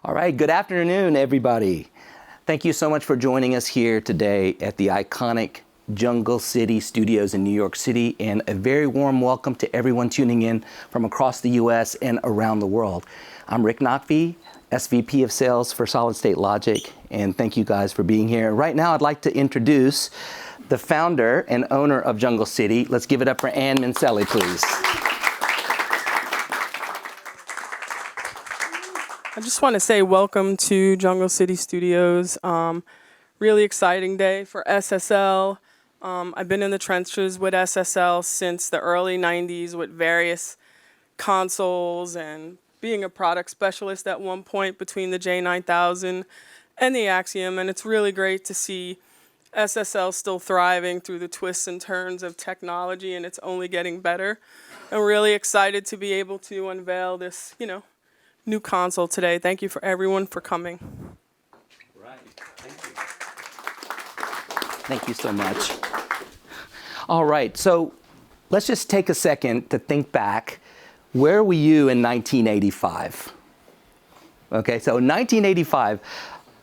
All right, good afternoon, everybody. Thank you so much for joining us here today at the iconic Jungle City Studios in New York City, and a very warm welcome to everyone tuning in from across the US and around the world. I'm Rick Knockby, SVP of Sales for Solid State Logic, and thank you guys for being here. Right now, I'd like to introduce the founder and owner of Jungle City. Let's give it up for Ann Mincieli, please. I just want to say welcome to Jungle City Studios. Really exciting day for SSL. I've been in the trenches with SSL since the early 90s with various consoles and being a product specialist at one point between the J9000 and the Axiom. And it's really great to see SSL still thriving through the twists and turns of technology, and it's only getting better. I'm really excited to be able to unveil this, new console today. Thank you for everyone for coming. Right. Thank you so much. All right, so let's just take a second to think back. Where were you in 1985? Okay, so in 1985,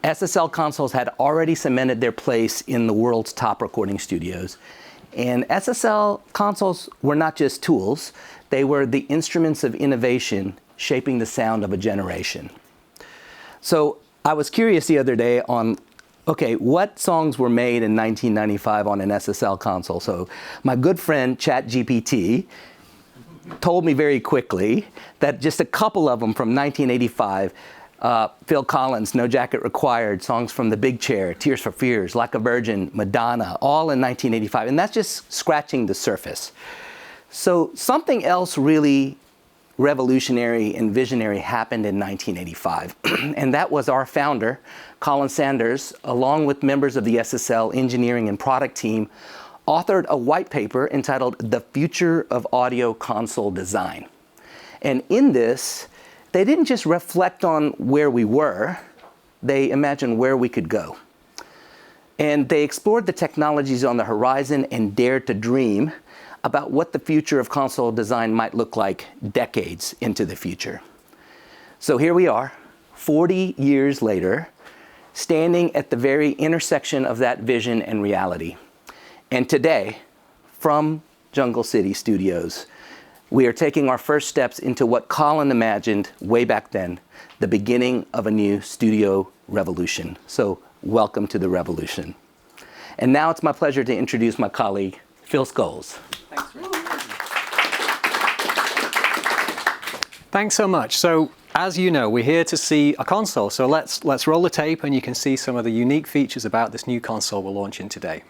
SSL consoles had already cemented their place in the world's top recording studios. And SSL consoles were not just tools, they were the instruments of innovation shaping the sound of a generation. So I was curious the other day on, what songs were made in 1995 on an SSL console? So my good friend ChatGPT told me very quickly that just a couple of them from 1985, Phil Collins, No Jacket Required, songs from The Big Chair, Tears for Fears, Like a Virgin, Madonna, all in 1985. And that's just scratching the surface. So something else really revolutionary and visionary happened in 1985. And that was our founder, Colin Sanders, along with members of the SSL engineering and product team, authored a white paper entitled The Future of Audio Console Design. And in this, they didn't just reflect on where we were, they imagined where we could go. And they explored the technologies on the horizon and dared to dream about what the future of console design might look like decades into the future. So here we are, 40 years later, standing at the very intersection of that vision and reality. And today, from Jungle City Studios, we are taking our first steps into what Colin imagined way back then, the beginning of a new studio revolution. So welcome to the revolution. And now it's my pleasure to introduce my colleague, Phil Scholes. Thanks, Rick. Thanks so much. So, as you know, we're here to see a console. So let's roll the tape and you can see some of the unique features about this new console we're launching today.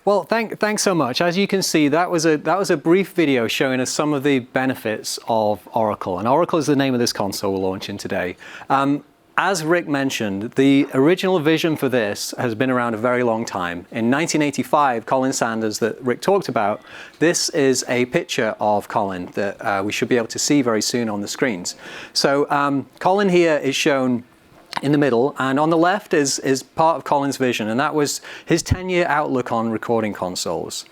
Well, thanks so much. As you can see, that was a brief video showing us some of the benefits of Oracle. And Oracle is the name of this console we're launching today. As Rick mentioned, the original vision for this has been around a very long time. In 1985, Colin Sanders, that Rick talked about, this is a picture of Colin that we should be able to see very soon on the screens. So Colin here is shown in the middle, and on the left is part of Colin's vision, and that was his 10-year outlook on recording consoles.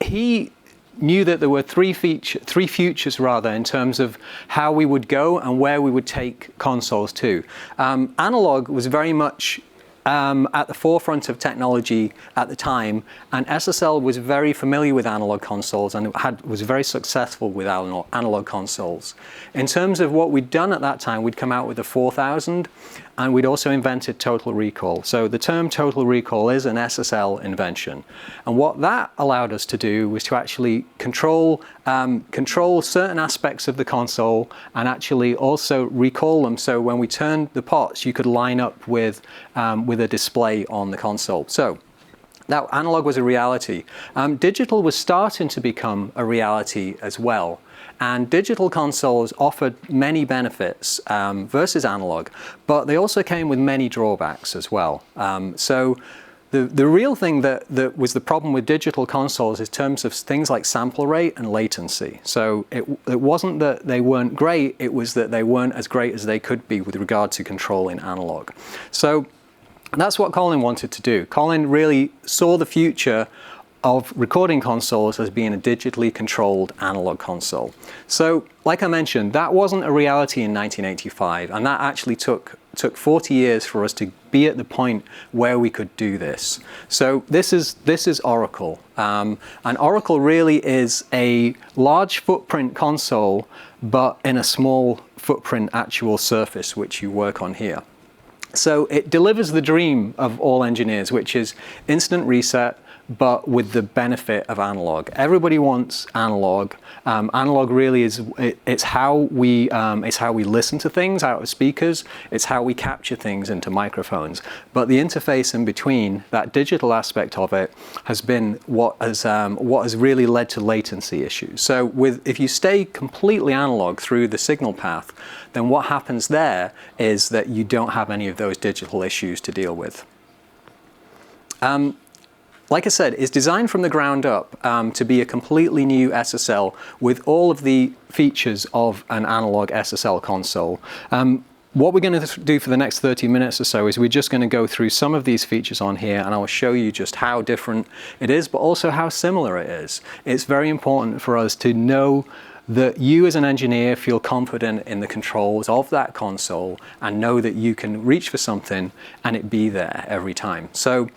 He knew that there were three futures rather in terms of how we would go and where we would take consoles to. Analog was very much at the forefront of technology at the time, and SSL was very familiar with analog consoles and was very successful with analog consoles. In terms of what we'd done at that time, we'd come out with the 4000, and we'd also invented total recall. So the term total recall is an SSL invention. And what that allowed us to do was to actually control certain aspects of the console and actually also recall them. So when we turned the pots, you could line up with a display on the console. So now analog was a reality. Digital was starting to become a reality as well. And digital consoles offered many benefits versus analog, but they also came with many drawbacks as well. So the real thing that was the problem with digital consoles is in terms of things like sample rate and latency. So it wasn't that they weren't great, it was that they weren't as great as they could be with regard to controlling analog. So that's what Colin wanted to do. Colin really saw the future of recording consoles as being a digitally controlled analog console. So, like I mentioned, that wasn't a reality in 1985, and that actually took 40 years for us to be at the point where we could do this. So this is Oracle, and Oracle really is a large footprint console, but in a small footprint actual surface which you work on here. So it delivers the dream of all engineers, which is instant reset, but with the benefit of analog. Everybody wants analog. Analog really is it's how we listen to things out of speakers. It's how we capture things into microphones. But the interface in between, that digital aspect of it, has been what has really led to latency issues. So if you stay completely analog through the signal path, then what happens there is that you don't have any of those digital issues to deal with. Like I said, it's designed from the ground up to be a completely new SSL with all of the features of an analog SSL console. What we're going to do for the next 30 minutes or so is we're just going to go through some of these features on here, and I will show you just how different it is, but also how similar it is. It's very important for us to know that you as an engineer feel confident in the controls of that console and know that you can reach for something and it be there every time. So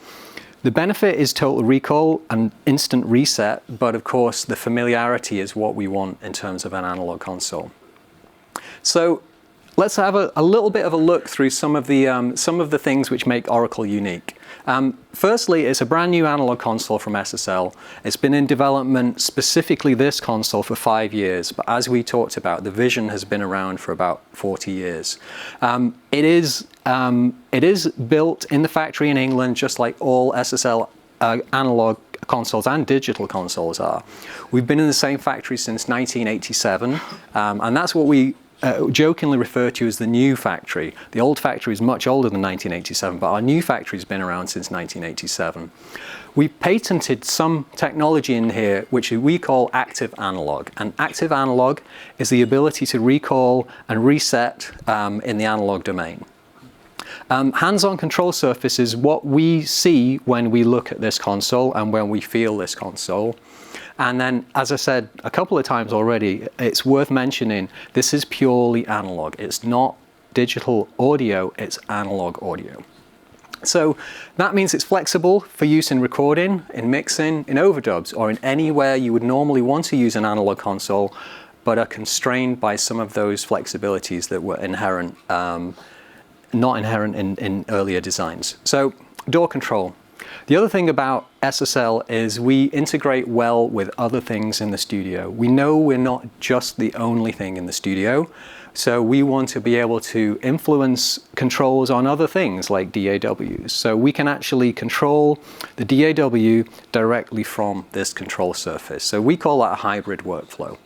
the benefit is total recall and instant reset, but of course the familiarity is what we want in terms of an analog console. So let's have a little bit of a look through some of the things which make Oracle unique. Firstly, it's a brand new analog console from SSL. It's been in development, specifically this console, for 5 years, but as we talked about, the vision has been around for about 40 years. It is built in the factory in England, just like all SSL analog consoles and digital consoles are. We've been in the same factory since 1987, and that's what we jokingly refer to as the new factory. The old factory is much older than 1987, but our new factory has been around since 1987. We patented some technology in here which we call active analog. And active analog is the ability to recall and reset in the analog domain. Hands-on control surface is what we see when we look at this console and when we feel this console. And then, as I said a couple of times already, it's worth mentioning, this is purely analog. It's not digital audio, it's analog audio. So that means it's flexible for use in recording, in mixing, in overdubs, or in anywhere you would normally want to use an analog console, but are constrained by some of those flexibilities that were inherent, not inherent in earlier designs. So door control. The other thing about SSL is we integrate well with other things in the studio. We know we're not just the only thing in the studio, so we want to be able to influence controls on other things like DAWs. So we can actually control the DAW directly from this control surface. So we call that a hybrid workflow.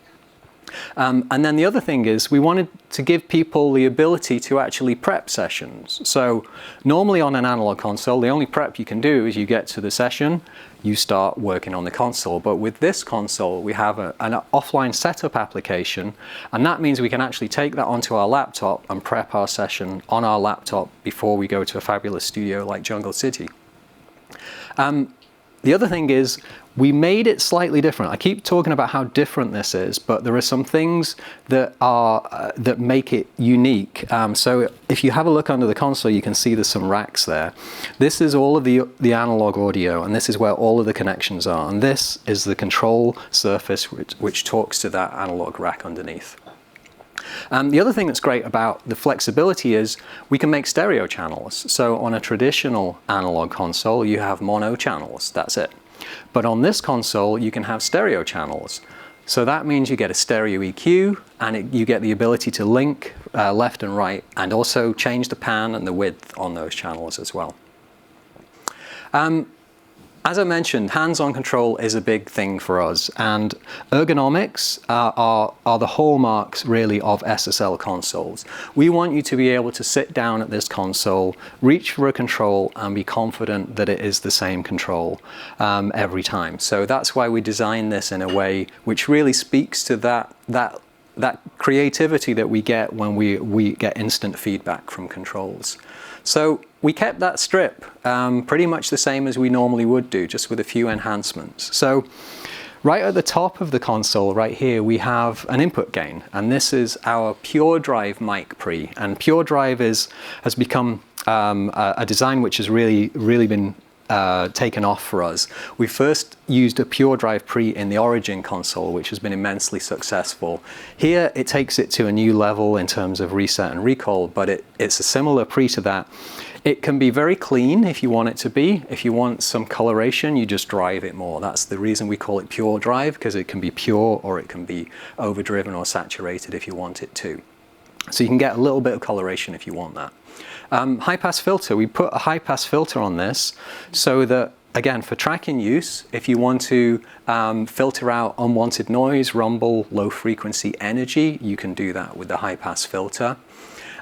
And then the other thing is we wanted to give people the ability to actually prep sessions. So normally on an analog console, the only prep you can do is you get to the session, you start working on the console. But with this console, we have an offline setup application, and that means we can actually take that onto our laptop and prep our session on our laptop before we go to a fabulous studio like Jungle City. The other thing is we made it slightly different. I keep talking about how different this is, but there are some things that that make it unique. So if you have a look under the console, you can see there's some racks there. This is all of the analog audio, and this is where all of the connections are. And this is the control surface which talks to that analog rack underneath. The other thing that's great about the flexibility is we can make stereo channels. So on a traditional analog console, you have mono channels, that's it. But on this console, you can have stereo channels. So that means you get a stereo EQ, and you get the ability to link left and right, and also change the pan and the width on those channels as well. As I mentioned, hands-on control is a big thing for us, and ergonomics are the hallmarks really of SSL consoles. We want you to be able to sit down at this console, reach for a control, and be confident that it is the same control every time. So that's why we designed this in a way which really speaks to that creativity that we get when we get instant feedback from controls. So we kept that strip pretty much the same as we normally would do, just with a few enhancements. So right at the top of the console, right here, we have an input gain, and this is our PureDrive Mic Pre. And PureDrive has become a design which has really been taken off for us. We first used a PureDrive Pre in the Origin console, which has been immensely successful. Here it takes it to a new level in terms of reset and recall, but it's a similar pre to that. It can be very clean if you want it to be. If you want some coloration, you just drive it more. That's the reason we call it PureDrive, because it can be pure or it can be overdriven or saturated if you want it to. So you can get a little bit of coloration if you want that. High-pass filter, we put a high-pass filter on this so that, again, for tracking use, if you want to filter out unwanted noise, rumble, low-frequency energy, you can do that with the high-pass filter.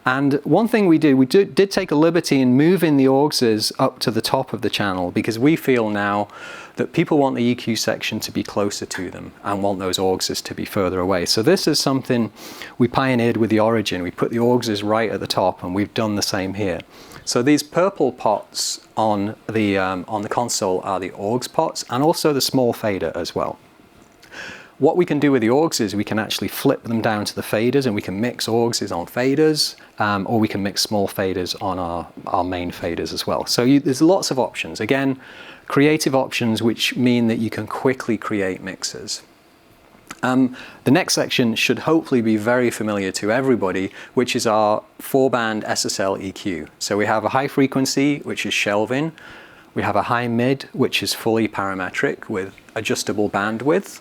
And one thing we did take a liberty in moving the auxes up to the top of the channel, because we feel now that people want the EQ section to be closer to them and want those auxes to be further away. So this is something we pioneered with the Origin. We put the auxes right at the top, and we've done the same here. So these purple pots on the console are the aux pots, and also the small fader as well. What we can do with the auxes is we can actually flip them down to the faders, and we can mix auxes on faders, or we can mix small faders on our main faders as well. So there's lots of options. Again, creative options which mean that you can quickly create mixes. The next section should hopefully be very familiar to everybody, which is our 4-band SSL EQ. So we have a high frequency, which is shelving. We have a high mid, which is fully parametric with adjustable bandwidth.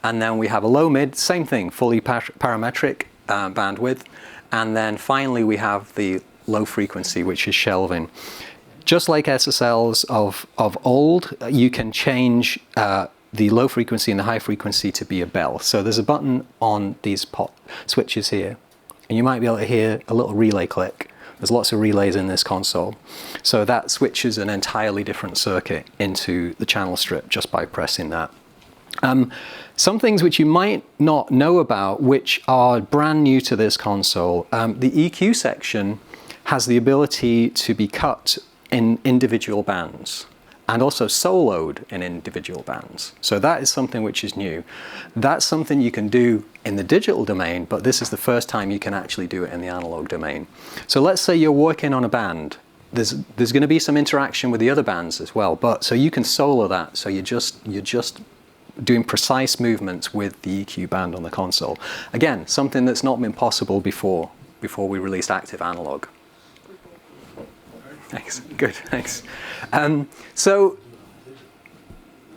And then we have a low mid, same thing, fully parametric bandwidth. And then finally we have the low frequency, which is shelving. Just like SSLs of old, you can change the low frequency and the high frequency to be a bell. So there's a button on these pot switches here, and you might be able to hear a little relay click. There's lots of relays in this console. So that switches an entirely different circuit into the channel strip just by pressing that. Some things which you might not know about, which are brand new to this console, the EQ section has the ability to be cut in individual bands and also soloed in individual bands. So that is something which is new. That's something you can do in the digital domain, but this is the first time you can actually do it in the analog domain. So let's say you're working on a band. There's going to be some interaction with the other bands as well, but so you can solo that. So you're just doing precise movements with the EQ band on the console. Again, something that's not been possible before we released active analog. Thanks. Good. Thanks. So.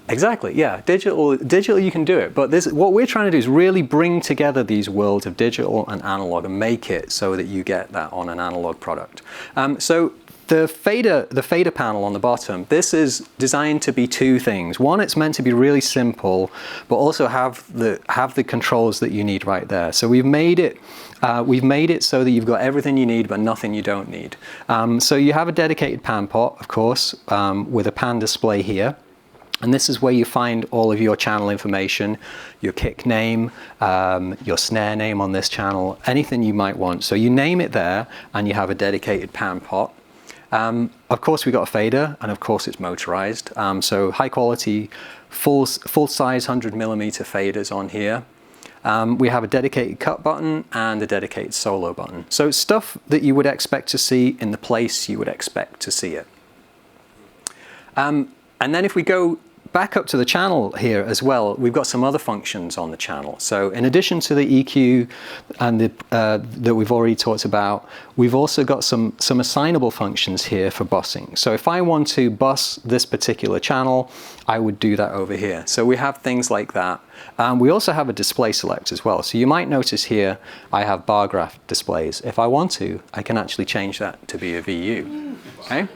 Exactly, yeah. Digital, you can do it. But what we're trying to do is really bring together these worlds of digital and analog and make it so that you get that on an analog product. So the fader panel on the bottom, this is designed to be two things. One, it's meant to be really simple, but also have the controls that you need right there. So we've made it so that you've got everything you need, but nothing you don't need. So you have a dedicated pan pot, of course, with a pan display here. And this is where you find all of your channel information, your kick name, your snare name on this channel, anything you might want. So you name it there, and you have a dedicated pan pot. Of course, we've got a fader, and of course it's motorized. So high quality, full size 100mm faders on here. We have a dedicated cut button and a dedicated solo button. So stuff that you would expect to see in the place you would expect to see it. And then if we go back up to the channel here as well, we've got some other functions on the channel. So in addition to the EQ and that we've already talked about, we've also got some assignable functions here for busing. So if I want to bus this particular channel, I would do that over here. So we have things like that. We also have a display select as well. So you might notice here I have bar graph displays. If I want to, I can actually change that to be a VU. Okay?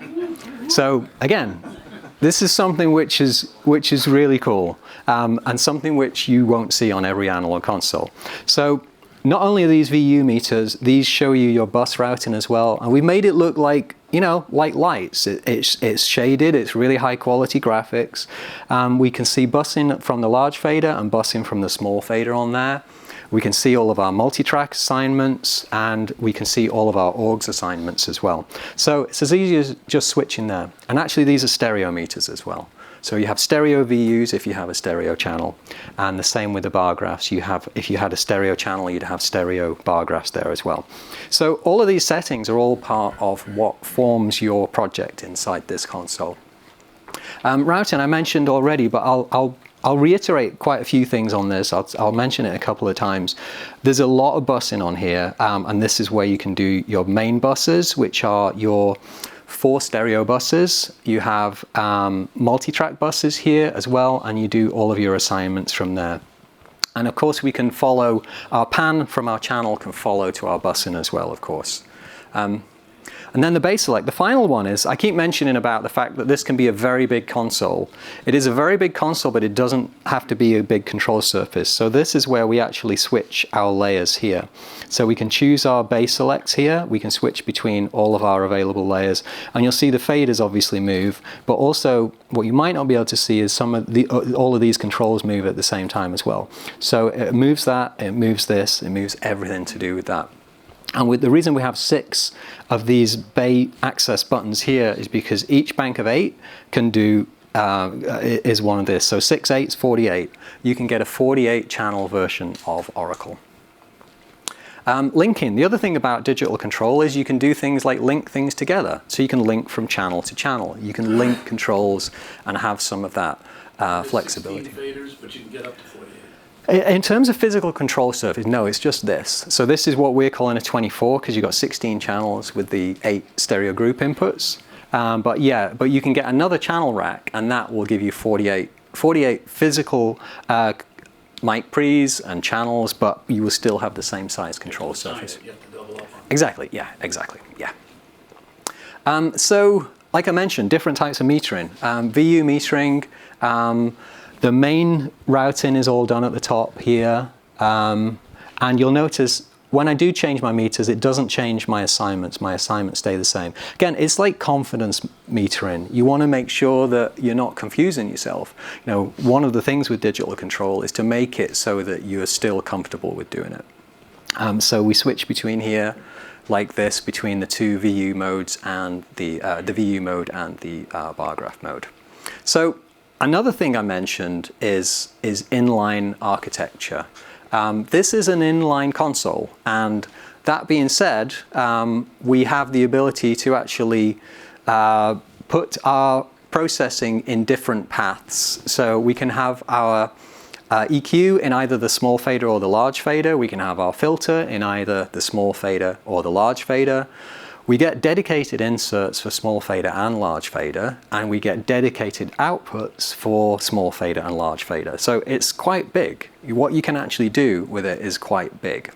So again, this is something which is really cool, and something which you won't see on every analog console. So not only are these VU meters, these show you your bus routing as well, and we made it look like, you know, like lights. It's shaded, it's really high quality graphics. We can see busing from the large fader and busing from the small fader on there. We can see all of our multi-track assignments, and we can see all of our AUX assignments as well. So it's as easy as just switching there. And actually these are stereo meters as well. So you have stereo VUs if you have a stereo channel, and the same with the bar graphs. If you had a stereo channel, you'd have stereo bar graphs there as well. So all of these settings are all part of what forms your project inside this console. Routing I mentioned already, but I'll reiterate quite a few things on this. I'll mention it a couple of times. There's a lot of busing on here, and this is where you can do your main buses, which are your 4 stereo buses. You have multi-track buses here as well, and you do all of your assignments from there. And of course, we can follow our pan from our channel can follow to our busing as well, of course. And then the bass select, the final one is, I keep mentioning about the fact that this can be a very big console. It is a very big console, but it doesn't have to be a big control surface. So this is where we actually switch our layers here. So we can choose our bass selects here. We can switch between all of our available layers. And you'll see the faders obviously move, but also what you might not be able to see is all of these controls move at the same time as well. So it moves that, it moves this, it moves everything to do with that. And the reason we have 6 of these bay access buttons here is because each bank of 8 can do is one of this. So 6 8's 48. You can get a 48 channel version of Oracle. Linking. The other thing about digital control is you can do things like link things together. So you can link from channel to channel. You can link controls and have some of that flexibility. 16 faders, but you can get up to 48. In terms of physical control surface, no, it's just this. So this is what we're calling a 24 because you've got 16 channels with the 8 stereo group inputs. But you can get another channel rack, and that will give you 48 physical mic pre's and channels, but you will still have the same size control surface. You have to double up on it. Exactly, yeah, exactly, yeah. So, like I mentioned, different types of metering. VU metering, the main routing is all done at the top here, and you'll notice when I do change my meters, it doesn't change my assignments. My assignments stay the same. Again, it's like confidence metering. You want to make sure that you're not confusing yourself. You know, one of the things with digital control is to make it so that you are still comfortable with doing it. So we switch between here, like this, between the 2 VU modes and the VU mode and the bar graph mode. So another thing I mentioned is inline architecture. This is an inline console, and that being said, we have the ability to actually put our processing in different paths. So we can have our EQ in either the small fader or the large fader. We can have our filter in either the small fader or the large fader. we get dedicated inserts for small fader and large fader, and we get dedicated outputs for small fader and large fader. So it's quite big. What you can actually do with it is quite big.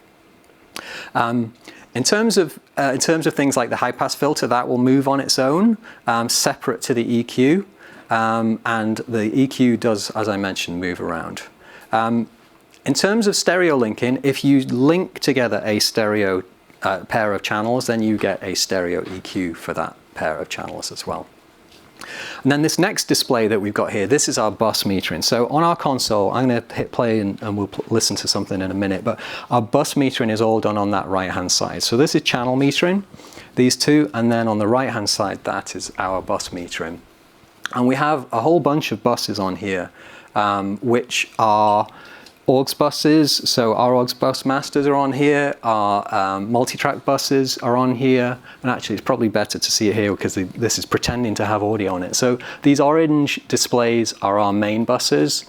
In terms of things like the high pass filter, that will move on its own, separate to the EQ, and the EQ does, as I mentioned, move around. In terms of stereo linking, if you link together a stereo pair of channels, then you get a stereo EQ for that pair of channels as well. And then this next display that we've got here, this is our bus metering. So on our console, I'm going to hit play and we'll listen to something in a minute, but our bus metering is all done on that right-hand side. So this is channel metering, these two, and then on the right-hand side, that is our bus metering. And we have a whole bunch of buses on here, which are aux buses. So our aux bus masters are on here, our multi-track buses are on here, and actually it's probably better to see it here because this is pretending to have audio on it. So these orange displays are our main buses,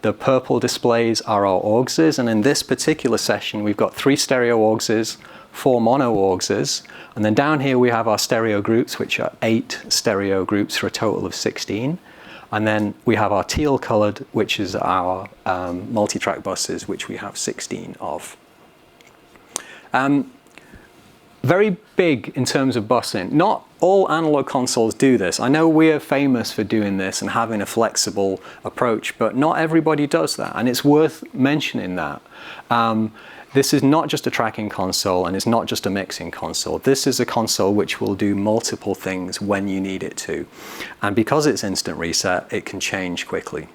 the purple displays are our auxes, and in this particular session we've got 3 stereo auxes, 4 mono auxes, and then down here we have our stereo groups, which are 8 stereo groups for a total of 16. And then we have our teal colored, which is our multi-track buses, which we have 16 of. Very big in terms of busing. Not all analog consoles do this. I know we're famous for doing this and having a flexible approach, but not everybody does that. And it's worth mentioning that. This is not just a tracking console, and it's not just a mixing console. This is a console which will do multiple things when you need it to. And because it's instant reset, it can change quickly.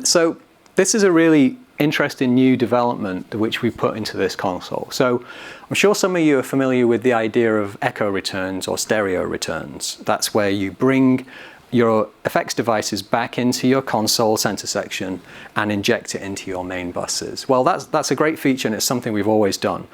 So this is a really interesting new development which we put into this console. So I'm sure some of you are familiar with the idea of echo returns or stereo returns. That's where you bring your effects devices back into your console center section and inject it into your main buses. Well, that's a great feature and it's something we've always done.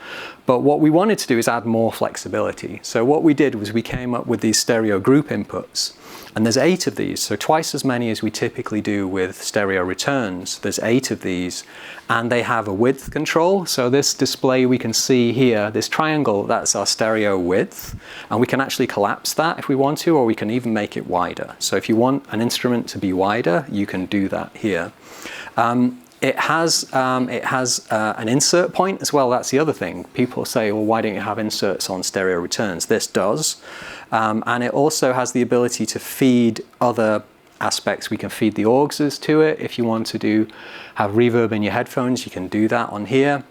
But what we wanted to do is add more flexibility. So what we did was we came up with these stereo group inputs. And there's 8 of these, so twice as many as we typically do with stereo returns. There's 8 of these, and they have a width control. So this display we can see here, this triangle, that's our stereo width. And we can actually collapse that if we want to, or we can even make it wider. So if you want an instrument to be wider, you can do that here. It has an insert point as well. That's the other thing. People say, well, why don't you have inserts on stereo returns? This does. And it also has the ability to feed other aspects. We can feed the auxes to it. If you want to have reverb in your headphones, you can do that on here.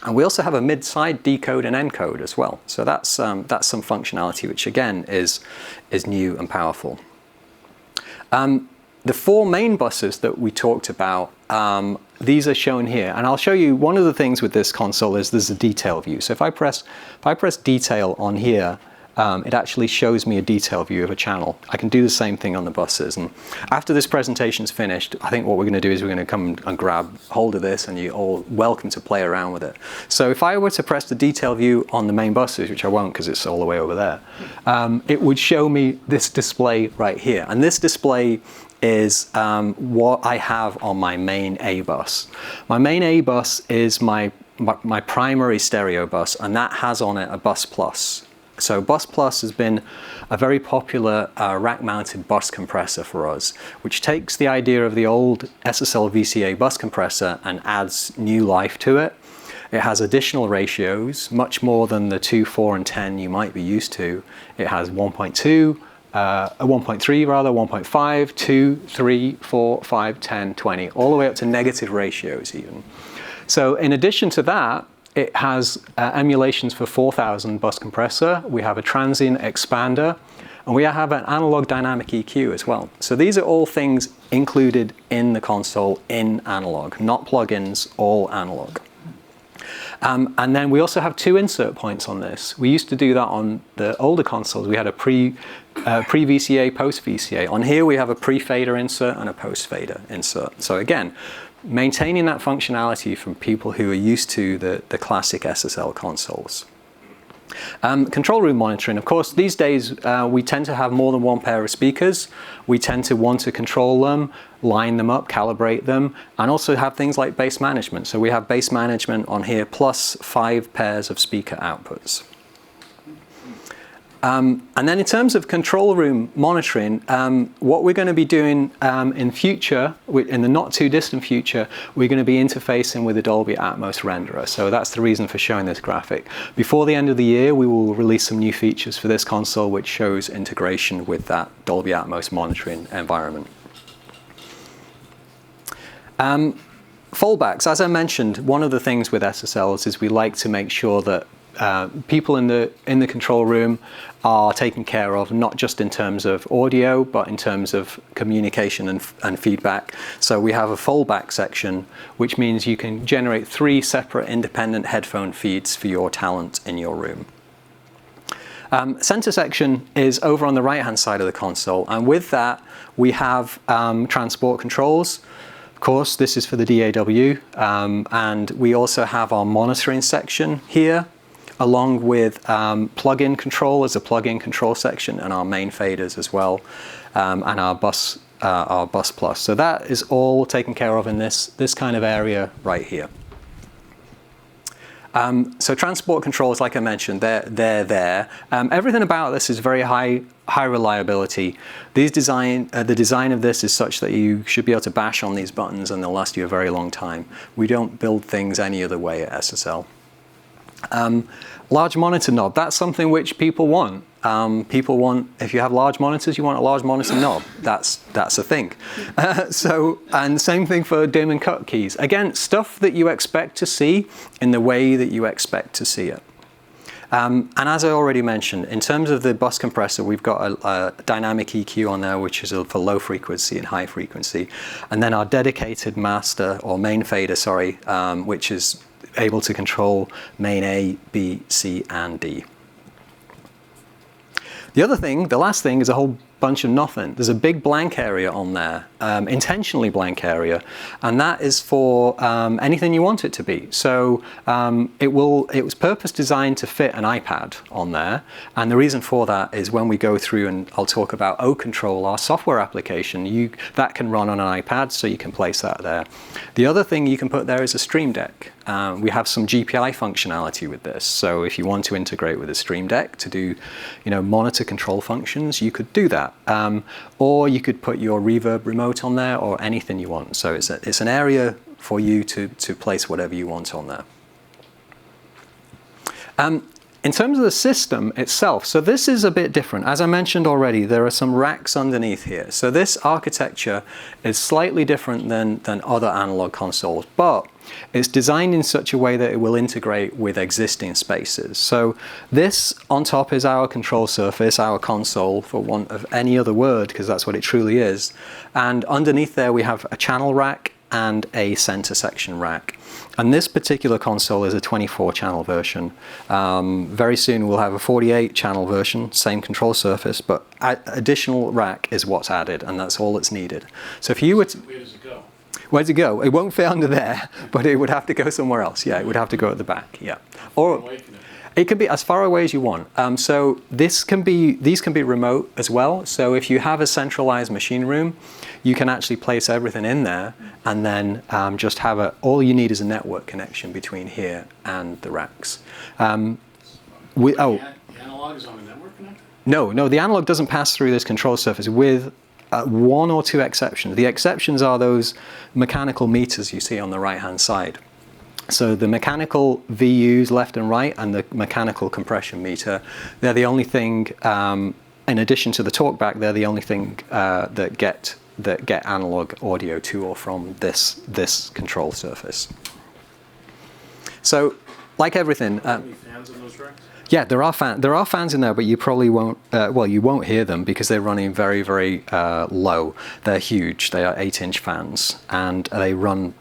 And we also have a mid-side decode and encode as well. So that's some functionality, which again is new and powerful. The 4 main buses that we talked about, these are shown here. And I'll show you one of the things with this console is there's a detail view. So if I press detail on here, it actually shows me a detail view of a channel. I can do the same thing on the buses. And after this presentation's finished, I think what we're going to do is we're going to come and grab hold of this, and you're all welcome to play around with it. So if I were to press the detail view on the main buses, which I won't because it's all the way over there, it would show me this display right here. And this display is what I have on my main A bus. My main A bus is my primary stereo bus, and that has on it a Bus Plus. So Bus Plus has been a very popular rack-mounted bus compressor for us, which takes the idea of the old SSL VCA bus compressor and adds new life to it. It has additional ratios, much more than the 2, 4, and 10 you might be used to. It has 1.2, 1.3 rather, 1.5, 2, 3, 4, 5, 10, 20, all the way up to negative ratios even. So in addition to that, it has emulations for 4000 bus compressor. We have a transient expander, and we have an analog dynamic EQ as well. So these are all things included in the console in analog, not plugins, all analog. And then we also have 2 insert points on this. We used to do that on the older consoles. We had a pre-VCA, post-VCA. On here we have a pre-fader insert and a post-fader insert. So again, maintaining that functionality from people who are used to the classic SSL consoles. Control room monitoring. Of course, these days we tend to have more than one pair of speakers. We tend to want to control them, line them up, calibrate them, and also have things like bass management. So we have bass management on here plus 5 pairs of speaker outputs. And then in terms of control room monitoring, what we're going to be doing in future, in the not too distant future, we're going to be interfacing with the Dolby Atmos renderer. So that's the reason for showing this graphic. Before the end of the year, we will release some new features for this console, which shows integration with that Dolby Atmos monitoring environment. Fallbacks, as I mentioned, one of the things with SSLs is we like to make sure that people in the control room are taken care of, not just in terms of audio, but in terms of communication and feedback. So we have a fallback section, which means you can generate 3 separate independent headphone feeds for your talent in your room. Center section is over on the right-hand side of the console, and with that we have transport controls. Of course, this is for the DAW, and we also have our monitoring section here, along with plug-in control as a plug-in control section, and our main faders as well, and our bus plus. So that is all taken care of in this kind of area right here. So transport controls, like I mentioned, they're there. Everything about this is very high reliability. The design of this is such that you should be able to bash on these buttons and they'll last you a very long time. We don't build things any other way at SSL. Large monitor knob, that's something which people want. People want, if you have large monitors, you want a large monitor knob. That's a thing. And same thing for dim and cut keys. Again, stuff that you expect to see in the way that you expect to see it. And as I already mentioned, in terms of the bus compressor, we've got a dynamic EQ on there, which is for low frequency and high frequency. And then our dedicated master, or main fader, sorry, which is able to control main A, B, C, and D. The other thing, the last thing, is a whole bunch of nothing. There's a big blank area on there, intentionally blank area, and that is for anything you want it to be. So it was purpose designed to fit an iPad on there, and the reason for that is when we go through, and I'll talk about O-Control, our software application, that can run on an iPad, so you can place that there. The other thing you can put there is a Stream Deck. We have some GPI functionality with this, so if you want to integrate with a Stream Deck to do, monitor control functions, you could do that. Or you could put your reverb remote on there, or anything you want. So it's an area for you to place whatever you want on there. In terms of the system itself, so this is a bit different. As I mentioned already, there are some racks underneath here. So this architecture is slightly different than other analog consoles, but it's designed in such a way that it will integrate with existing spaces. So this on top is our control surface, our console, for want of any other word, because that's what it truly is. And underneath there we have a channel rack and a center section rack. And this particular console is a 24-channel version. Very soon we'll have a 48-channel version, same control surface, but additional rack is what's added, and that's all that's needed. So if you were to... Where does it go? Where does it go? It won't fit under there, but it would have to go somewhere else. Yeah, it would have to go at the back. Yeah, or it could be as far away as you want. So these can be remote as well. So if you have a centralized machine room, you can actually place everything in there, and then just have all you need is a network connection between here and the racks. The analog is on a network connector? No, the analog doesn't pass through this control surface, with one or two exceptions. The exceptions are those mechanical meters you see on the right-hand side. So the mechanical VUs left and right, and the mechanical compression meter, they're the only thing, in addition to the talkback, they're the only thing that get analog audio to or from this control surface. So, like everything. Are there any fans in those racks? Yeah, there are fans in there, but you probably won't. You won't hear them because they're running very, very low. They're huge. They are 8-inch fans, and they run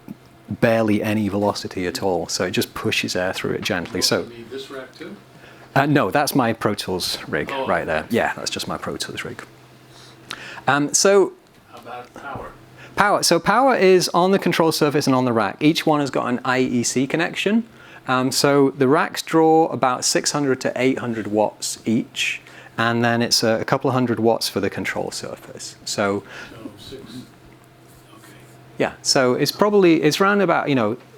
barely any velocity at all. So it just pushes air through it gently. So Do you need this rack too? no, that's my Pro Tools rig right there. Yeah, that's just my Pro Tools rig. So How about power? power. So power is on the control surface and on the rack. Each one has got an IEC connection. So the racks draw about 600 to 800 watts each, and then it's a couple of hundred watts for the control surface. So 6. Okay. yeah, so it's around about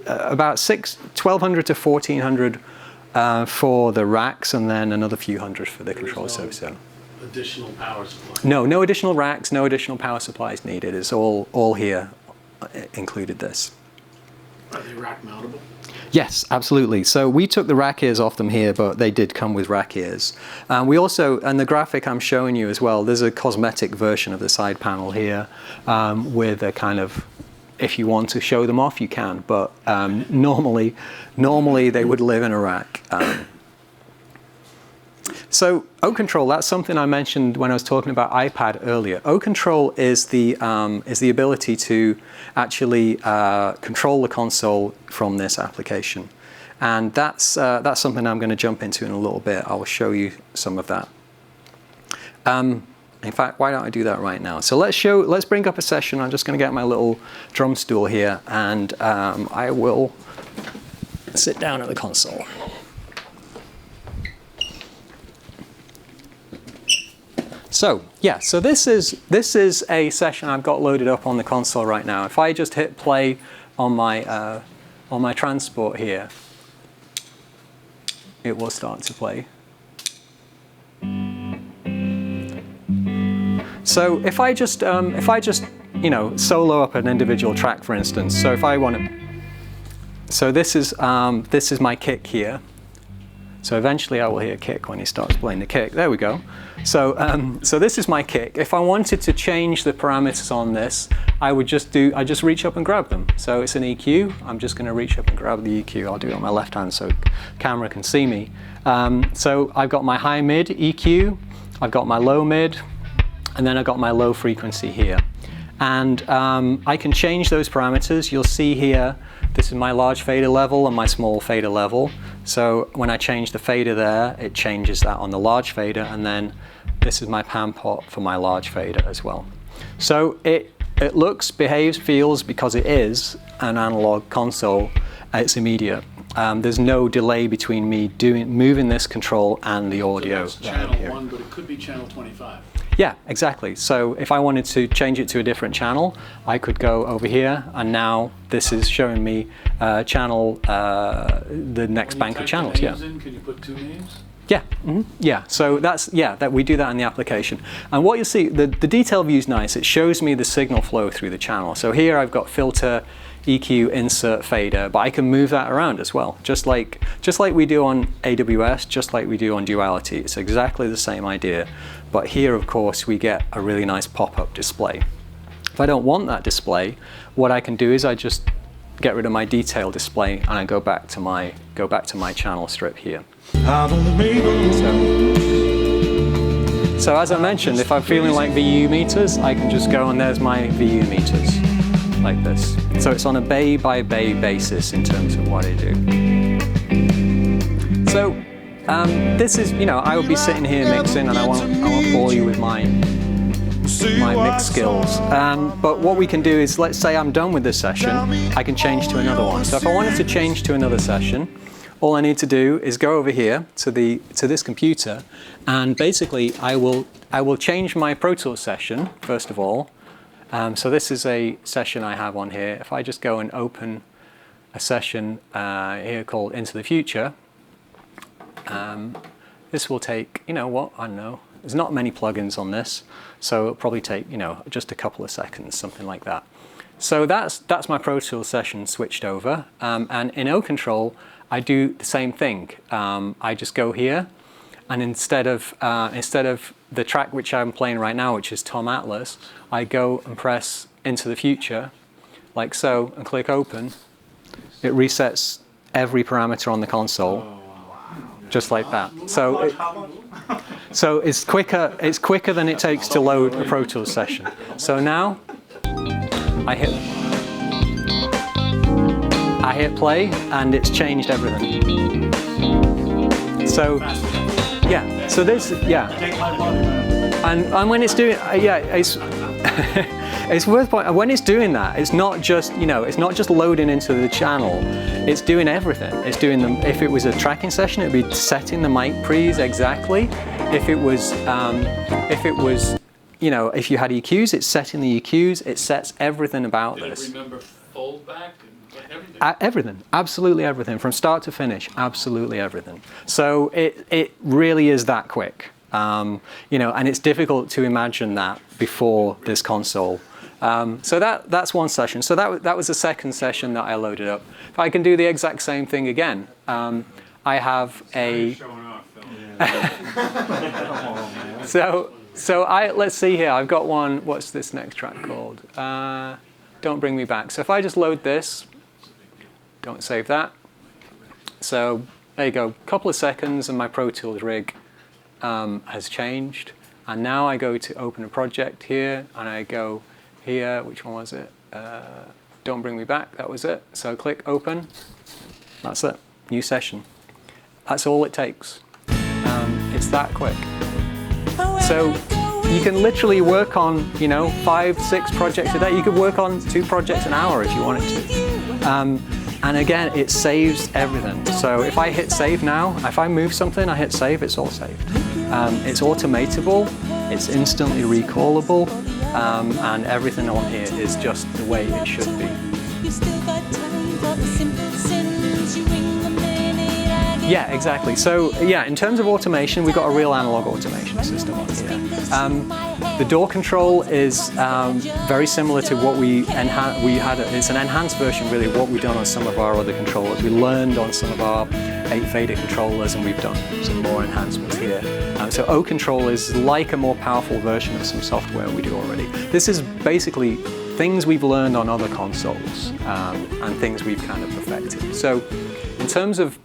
about 1200 to 1400 for the racks, and then another few hundred for the control no surface zone. Additional power supply. No, no additional racks, no additional power supplies needed. It's all here, included this. Are they rack mountable? Yes, absolutely. So we took the rack ears off them here, but they did come with rack ears. We also, and the graphic I'm showing you as well, there's a cosmetic version of the side panel here with a kind of, if you want to show them off, you can, but normally they would live in a rack. So O-Control, that's something I mentioned when I was talking about iPad earlier. O-Control is the ability to actually control the console from this application. And that's something I'm going to jump into in a little bit. I will show you some of that. In fact, why don't I do that right now? So let's bring up a session. I'm just going to get my little drum stool here, and I will sit down at the console. So yeah, so this is a session I've got loaded up on the console right now. If I just hit play on my transport here, it will start to play. So if I just solo up an individual track, for instance. So if I want to, so this is my kick here. So eventually I will hear kick when he starts playing the kick. There we go. So this is my kick. If I wanted to change the parameters on this, I just reach up and grab them. So it's an EQ. I'm just going to reach up and grab the EQ. I'll do it on my left hand so camera can see me. So I've got my high mid EQ, I've got my low mid, and then I've got my low frequency here. And I can change those parameters. You'll see here, this is my large fader level and my small fader level. So when I change the fader there, it changes that on the large fader, and then this is my pan pot for my large fader as well. So it looks, behaves, feels, because it is an analog console, it's immediate. There's no delay between me moving this control and the audio. So that's channel 1, but it could be channel 25. Yeah, exactly. So if I wanted to change it to a different channel, I could go over here, and now this is showing me channel, the next bank of channels. Yeah. Can you put 2 names? Yeah, yeah. So that we do that in the application. And what you see, the detail view is nice. It shows me the signal flow through the channel. So here I've got filter, EQ, insert, fader, but I can move that around as well, just like we do on AWS, just like we do on Duality. It's exactly the same idea. But here, of course, we get a really nice pop-up display. If I don't want that display, what I can do is I just get rid of my detail display, and I go back to my channel strip here. So as I mentioned, if I'm feeling like VU meters, I can just go and there's my VU meters, like this. So it's on a bay by bay basis in terms of what I do. So this is, I would be sitting here mixing, and I won't bore you with my mix skills. But what we can do is, let's say I'm done with this session, I can change to another one. So if I wanted to change to another session, all I need to do is go over here to this computer, and basically I will change my Pro Tools session first of all. So this is a session I have on here. If I just go and open a session here called Into the Future, this will take, I don't know, there's not many plugins on this, so it'll probably take, just a couple of seconds, something like that. So that's my Pro Tools session switched over, and in O-Control, I do the same thing. I just go here, and instead of the track which I'm playing right now, which is Tom Atlas, I go and press Into the Future, like so, and click Open. It resets every parameter on the console. Just like that. So it's quicker than it takes to load a Pro Tools session. So now I hit play, and it's changed everything. So yeah. So this and when it's doing it's worth pointing. When it's doing that, it's not just loading into the channel. It's doing everything. It's doing them. If it was a tracking session, it'd be setting the mic pre's exactly. If it was, if you had EQs, it's setting the EQs. It sets everything about this. Did it remember fold back? Everything, absolutely everything, from start to finish, absolutely everything. So it really is that quick, you know, and it's difficult to imagine that before this console. So that's one session. So that was the second session that I loaded up. If I can do the exact same thing again, I have a. So let's see here. I've got one. What's this next track called? Don't Bring Me Back. So if I just load this, don't save that. So there you go. Couple of seconds, and my Pro Tools rig has changed. And now I go to open a project here, and I go here. Which one was it? Don't Bring Me Back. That was it. So click open. That's it. New session. That's all it takes. It's that quick. So you can literally work on, you know, 5, 6 projects a day. You could work on 2 projects an hour if you wanted to. And again, it saves everything. So if I hit save now, if I move something, I hit save, it's all saved. It's automatable, it's instantly recallable, and everything on here is just the way it should be. Yeah, exactly. So yeah, in terms of automation, we've got a real analog automation system on here. The door control is very similar to what we had. It's an enhanced version, really, of what we've done on some of our other controllers. We learned on some of our 8-fader controllers, and we've done some more enhancements here. So O control is like a more powerful version of some software we do already. This is basically things we've learned on other consoles and things we've kind of perfected. So in terms of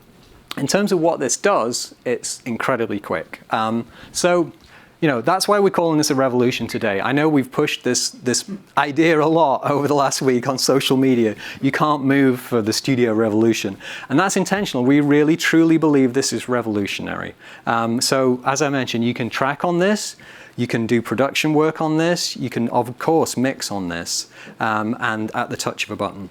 what this does, it's incredibly quick. So, you know, that's why we're calling this a revolution today. I know we've pushed this idea a lot over the last week on social media. You can't move for the studio revolution. And that's intentional. We really, truly believe this is revolutionary. So, as I mentioned, you can track on this. You can do production work on this. You can, of course, mix on this, and at the touch of a button.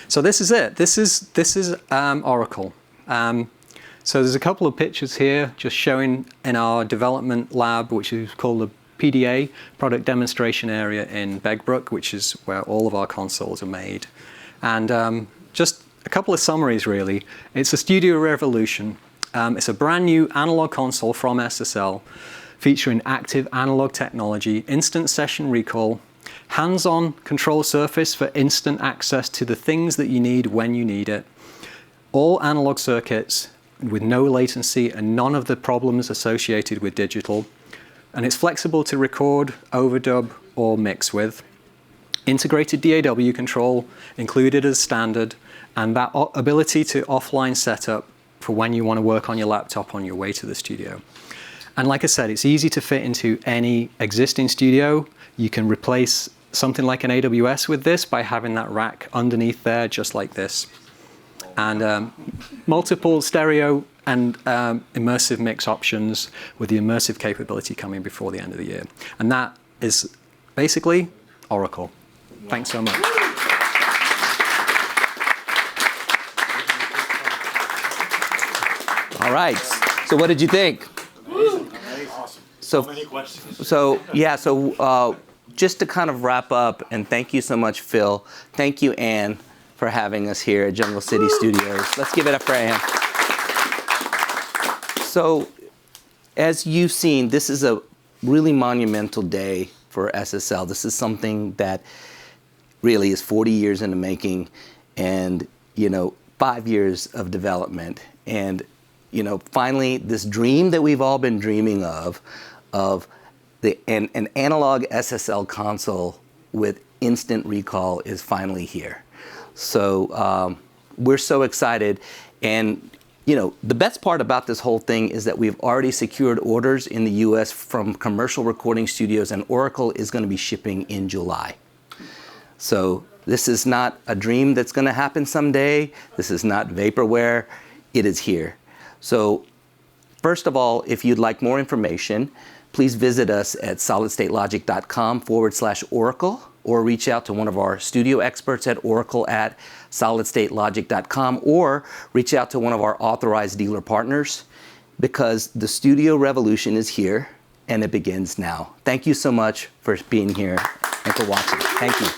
So this is it. This is Oracle. So there's a couple of pictures here just showing in our development lab, which is called the PDA, Product Demonstration Area in Begbrook, which is where all of our consoles are made. And just a couple of summaries, really. It's a studio revolution. It's a brand new analog console from SSL, featuring active analog technology, instant session recall, hands-on control surface for instant access to the things that you need when you need it, all analog circuits with no latency and none of the problems associated with digital. And it's flexible to record, overdub, or mix with. Integrated DAW control included as standard, and that ability to offline setup for when you want to work on your laptop on your way to the studio. And like I said, it's easy to fit into any existing studio. You can replace something like an AWS with this by having that rack underneath there, just like this. And multiple stereo and immersive mix options with the immersive capability coming before the end of the year. And that is basically Oracle. Thanks so much. All right. So what did you think? Awesome. So many questions. So yeah. So just to kind of wrap up, and thank you so much, Phil. Thank you, Ann, for having us here at Jungle City Studios. Let's give it up for Ann. So, as you've seen, this is a really monumental day for SSL. This is something that really is 40 years in the making, and 5 years of development, and finally this dream that we've all been dreaming of an analog SSL console with instant recall is finally here. So we're so excited, and the best part about this whole thing is that we've already secured orders in the US from commercial recording studios, and Oracle is going to be shipping in July. So this is not a dream that's going to happen someday. This is not vaporware. It is here. So first of all, if you'd like more information, please visit us at solidstatelogic.com/Oracle, or reach out to one of our studio experts at Oracle at solidstatelogic.com, or reach out to one of our authorized dealer partners, because the studio revolution is here and it begins now. Thank you so much for being here and for watching. Thank you.